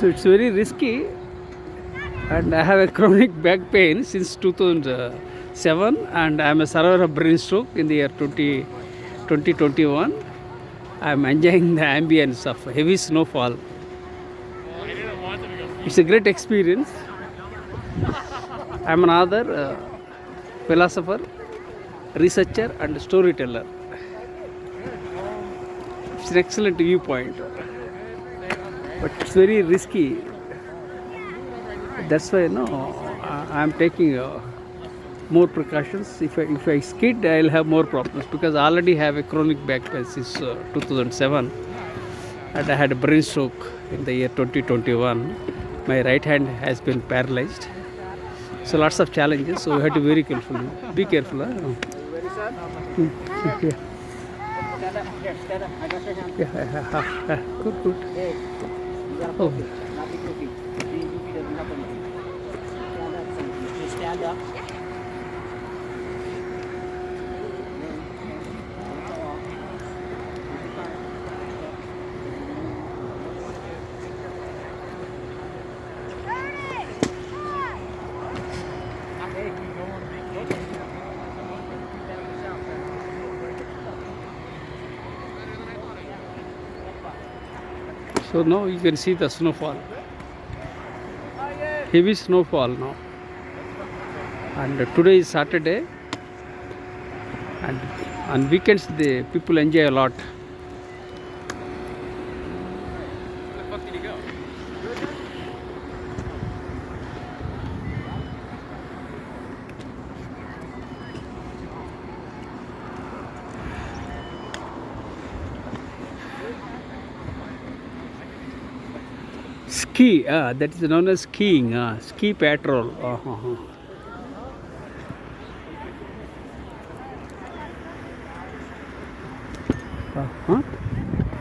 So it's very risky, and I have a chronic back pain since 2007, and I am a survivor of brain stroke in the year 2021. I am enjoying the ambience of heavy snowfall. It's a great experience. I am an author, philosopher, researcher, and storyteller. It's an excellent viewpoint, but it's very risky. That's why I am taking more precautions. If I skid, I'll have more problems because I already have a chronic back pain since 2007, and I had a brain stroke in the year 2021. My right hand has been paralyzed. So lots of challenges. So we have to be very careful. Be careful. Huh? Yeah. Yeah. Good. Oh. Stand up. So now you can see the snowfall. Heavy snowfall now. And today is Saturday, and on weekends the people enjoy a lot. Where the fuck did he go? Ski, that is known as skiing, ski patrol.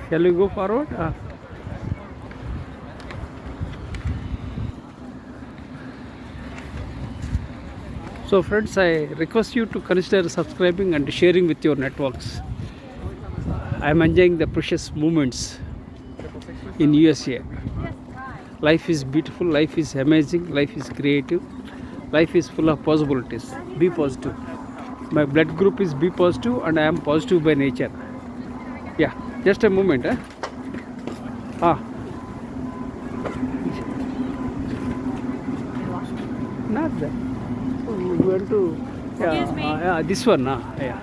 Shall we go forward? So friends, I request you to consider subscribing and sharing with your networks. I am enjoying the precious moments in USA. Life is beautiful, life is amazing, life is creative, life is full of possibilities. Be positive. My blood group is B positive, and I am positive by nature. Yeah, just a moment. Not that. We went to. Excuse me. This one. Yeah.